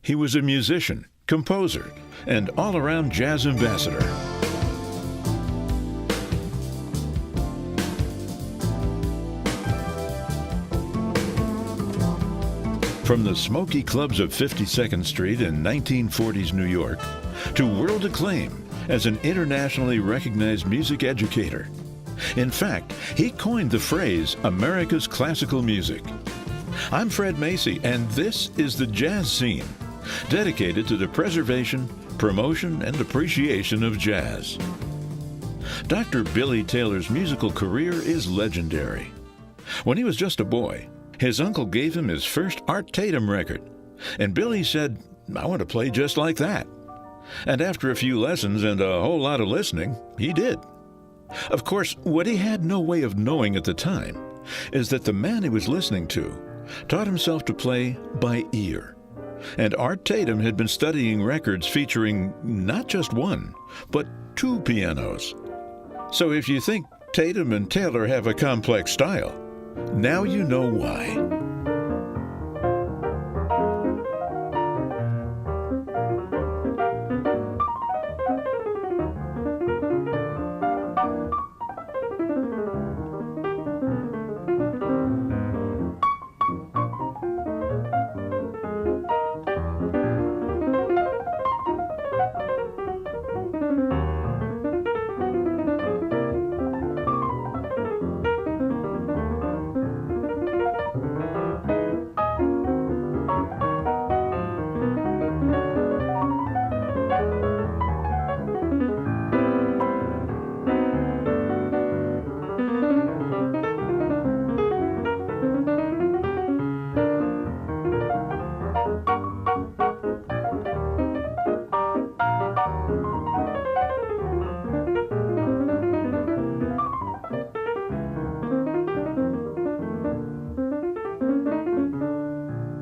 He was a musician, composer, and all-around jazz ambassador. From the smoky clubs of 52nd Street in 1940s New York to world acclaim as an internationally recognized music educator. In fact, he coined the phrase America's classical music. I'm Fred Macy, and this is the Jazz Scene, dedicated to the preservation, promotion, and appreciation of jazz. Dr. Billy Taylor's musical career is legendary. When he was just a boy, his uncle gave him his first Art Tatum record, and Billy said, "I want to play just like that." And after a few lessons and a whole lot of listening, he did. Of course, what he had no way of knowing at the time is that the man he was listening to taught himself to play by ear. And Art Tatum had been studying records featuring not just one, but two pianos. So if you think Tatum and Taylor have a complex style, now you know why.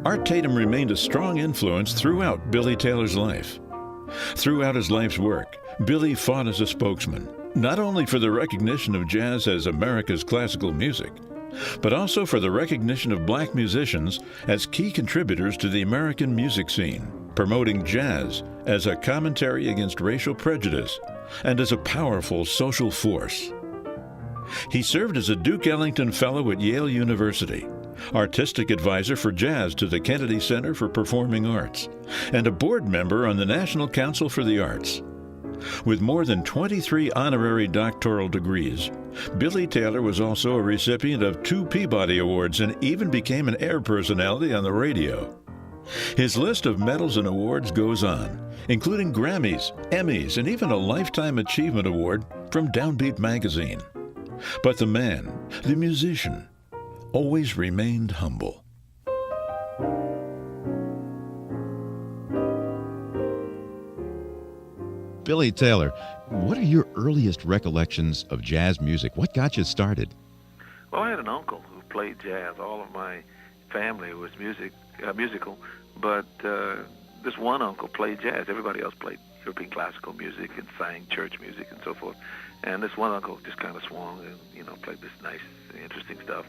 Art Tatum remained a strong influence throughout Billy Taylor's life. Throughout his life's work, Billy fought as a spokesman, not only for the recognition of jazz as America's classical music, but also for the recognition of black musicians as key contributors to the American music scene, promoting jazz as a commentary against racial prejudice and as a powerful social force. He served as a Duke Ellington Fellow at Yale University, artistic advisor for jazz to the Kennedy Center for Performing Arts, and a board member on the National Council for the Arts. With more than 23 honorary doctoral degrees, Billy Taylor was also a recipient of 2 Peabody Awards and even became an air personality on the radio. His list of medals and awards goes on, including Grammys, Emmys, and even a Lifetime Achievement Award from Downbeat magazine. But the man, the musician, always remained humble. Billy Taylor, what are your earliest recollections of jazz music? What got you started? Well, I had an uncle who played jazz. All of my family was musical, but this one uncle played jazz. Everybody else played European classical music and sang church music and so forth. And this one uncle just kind of swung and, played this nice, interesting stuff.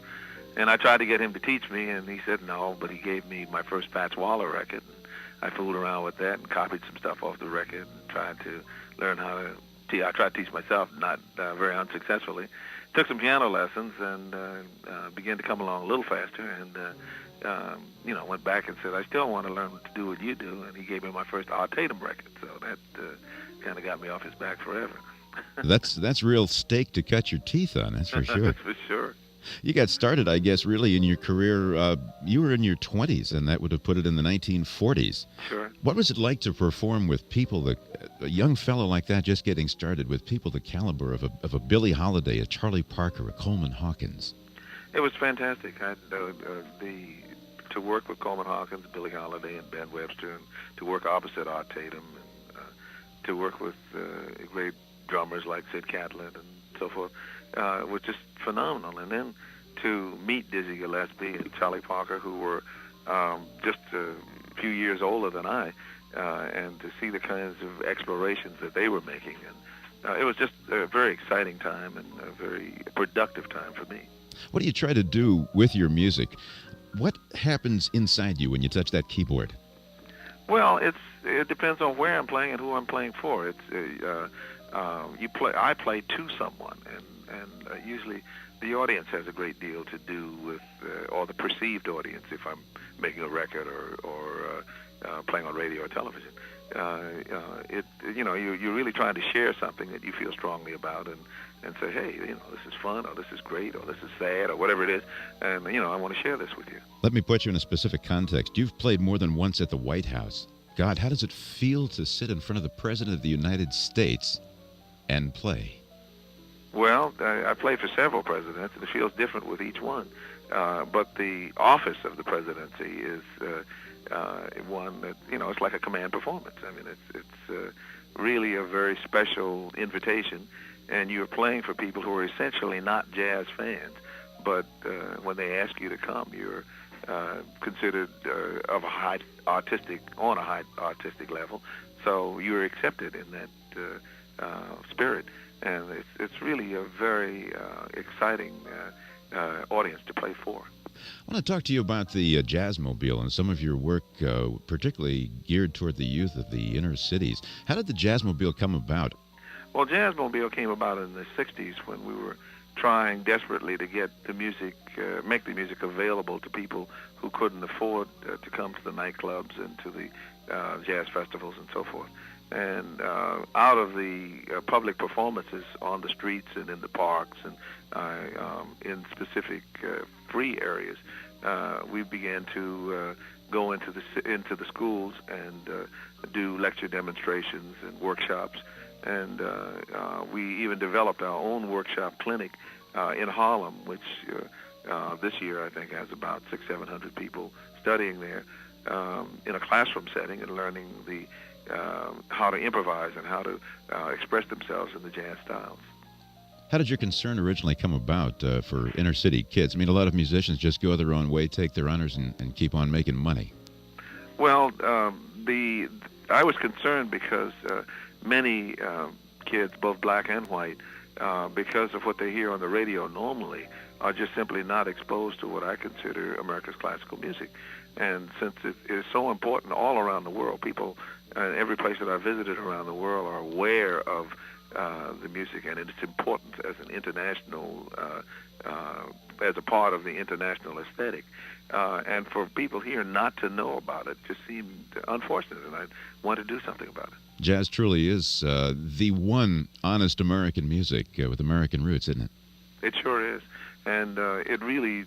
And I tried to get him to teach me, and he said no, but he gave me my first Fats Waller record. I fooled around with that and copied some stuff off the record and tried to learn how to I tried to teach myself, not very unsuccessfully. Took some piano lessons and began to come along a little faster and, went back and said, I still want to learn to do what you do. And he gave me my first Art Tatum record, so that kind of got me off his back forever. That's real steak to cut your teeth on, that's for sure. For sure. You got started, I guess, really in your career. You were in your 20s, and that would have put it in the 1940s. Sure. What was it like to perform with people, a young fellow like that just getting started, with people the caliber of a Billie Holiday, a Charlie Parker, a Coleman Hawkins? It was fantastic. To work with Coleman Hawkins, Billie Holiday, and Ben Webster, and to work opposite Art Tatum, and to work with great drummers like Sid Catlett and so forth, was just phenomenal. And then to meet Dizzy Gillespie and Charlie Parker, who were just a few years older than I, and to see the kinds of explorations that they were making. And it was just a very exciting time and a very productive time for me. What do you try to do with your music? What happens inside you when you touch that keyboard? Well, it depends on where I'm playing and who I'm playing for. I play to someone, and usually the audience has a great deal to do with, or the perceived audience, if I'm making a record or playing on radio or television. You're really trying to share something that you feel strongly about, and say, hey, this is fun, or this is great, or this is sad, or whatever it is, and I want to share this with you. Let me put you in a specific context. You've played more than once at the White House. God, how does it feel to sit in front of the President of the United States and play? Well, I played for several presidents, and it feels different with each one. But the office of the presidency is one that, it's like a command performance. I mean, it's really a very special invitation, and you're playing for people who are essentially not jazz fans. But when they ask you to come, you're considered on a high artistic level, so you're accepted in that spirit, and it's really a very exciting audience to play for. I want to talk to you about the Jazzmobile and some of your work, particularly geared toward the youth of the inner cities. How did the Jazzmobile come about? Well, Jazzmobile came about in the 60s when we were trying desperately to get the music, make the music available to people who couldn't afford to come to the nightclubs and to the jazz festivals and so forth. And out of the public performances on the streets and in the parks and in specific free areas, we began to go into the schools and do lecture demonstrations and workshops. And we even developed our own workshop clinic in Harlem, which this year I think has about 600-700 people studying there in a classroom setting and learning how to improvise and how to express themselves in the jazz styles. How did your concern originally come about for inner city kids? I mean, a lot of musicians just go their own way, take their honors, and keep on making money. Well, I was concerned because many kids, both black and white, because of what they hear on the radio normally, are just simply not exposed to what I consider America's classical music. And since it is so important all around the world, people in every place that I visited around the world are aware of the music and its importance as an international, as a part of the international aesthetic. And for people here not to know about it just seemed unfortunate, and I wanted to do something about it. Jazz truly is the one honest American music with American roots, isn't it? It sure is. And it really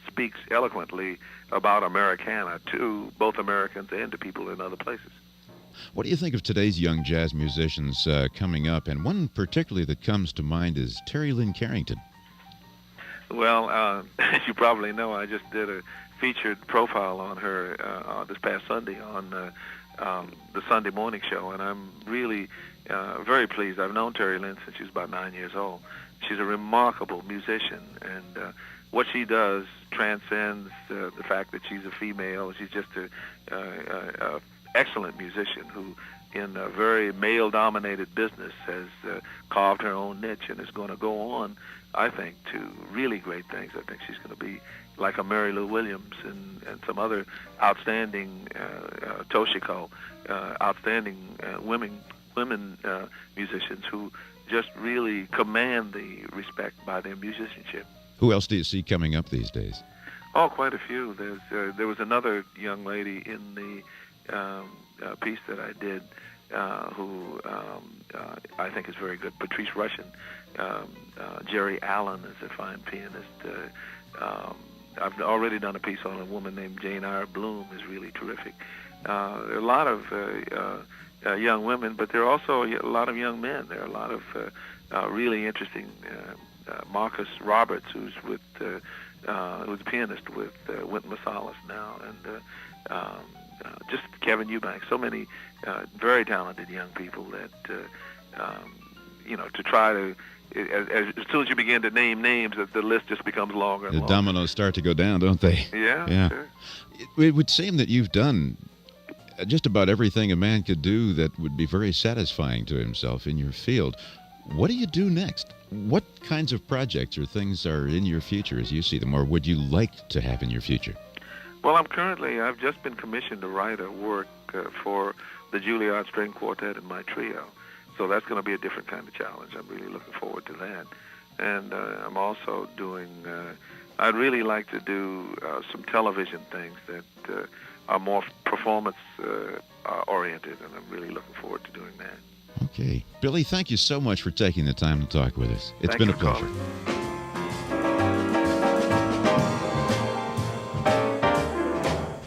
speaks eloquently about Americana to both Americans and to people in other places. What do you think of today's young jazz musicians coming up? And one particularly that comes to mind is Terry Lynn Carrington. Well, as you probably know, I just did a featured profile on her this past Sunday on the Sunday morning show, and I'm really very pleased. I've known Terry Lynn since she was about 9 years old. She's a remarkable musician, and what she does transcends the fact that she's a female. She's just a excellent musician who, in a very male-dominated business, has carved her own niche and is going to go on, I think, to really great things. I think she's going to be like a Mary Lou Williams and some other outstanding Toshiko, outstanding women musicians who just really command the respect by their musicianship. Who else do you see coming up these days? Oh, quite a few. There was another young lady in the piece that I did who I think is very good, Patrice Rushen. Jerry Allen is a fine pianist. I've already done a piece on a woman named Jane Eyre Bloom, is really terrific. There are a lot of young women, but there are also a lot of young men. There are a lot of really interesting Marcus Roberts, who's a pianist with Wynton Marsalis now, and just Kevin Eubanks. So many very talented young people that to try to. As soon as you begin to name names, the list just becomes longer and the longer. dominoes start to go down, don't they? Yeah. Sure. It would seem that you've done just about everything a man could do that would be very satisfying to himself in your field. What do you do next? What kinds of projects or things are in your future as you see them, or would you like to have in your future? Well, I've just been commissioned to write a work for the Juilliard String Quartet and my trio. So that's going to be a different kind of challenge. I'm really looking forward to that. And I'm also doing, I'd really like to do some television things that are more performance-oriented, and I'm really looking forward to doing that. Okay. Billy, thank you so much for taking the time to talk with us. It's Thank been you a for pleasure. calling.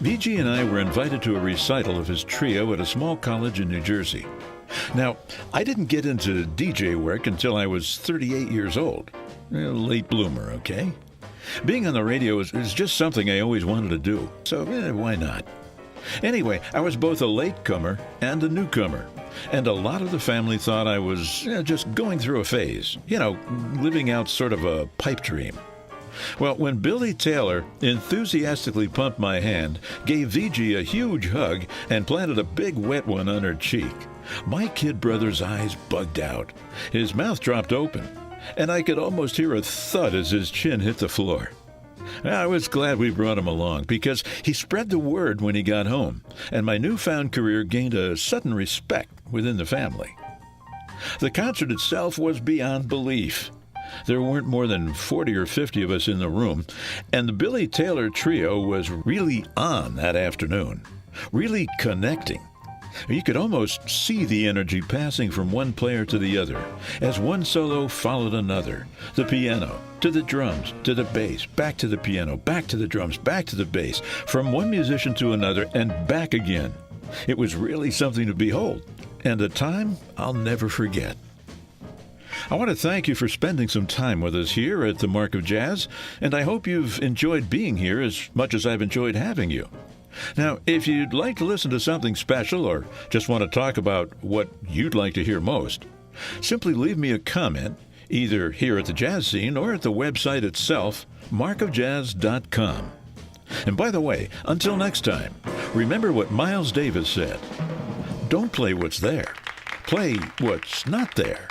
VG and I were invited to a recital of his trio at a small college in New Jersey. Now, I didn't get into DJ work until I was 38 years old. A late bloomer, okay? Being on the radio is just something I always wanted to do, so why not? Anyway, I was both a latecomer and a newcomer, and a lot of the family thought I was just going through a phase, living out sort of a pipe dream. Well, when Billy Taylor enthusiastically pumped my hand, gave VG a huge hug, and planted a big wet one on her cheek, my kid brother's eyes bugged out. His mouth dropped open, and I could almost hear a thud as his chin hit the floor. I was glad we brought him along, because he spread the word when he got home, and my newfound career gained a sudden respect within the family. The concert itself was beyond belief. There weren't more than 40 or 50 of us in the room, and the Billy Taylor Trio was really on that afternoon, really connecting. You could almost see the energy passing from one player to the other, as one solo followed another. The piano, to the drums, to the bass, back to the piano, back to the drums, back to the bass, from one musician to another, and back again. It was really something to behold, and a time I'll never forget. I want to thank you for spending some time with us here at the Mark of Jazz, and I hope you've enjoyed being here as much as I've enjoyed having you. Now, if you'd like to listen to something special or just want to talk about what you'd like to hear most, simply leave me a comment, either here at the Jazz Scene or at the website itself, markofjazz.com. And by the way, until next time, remember what Miles Davis said. Don't play what's there. Play what's not there.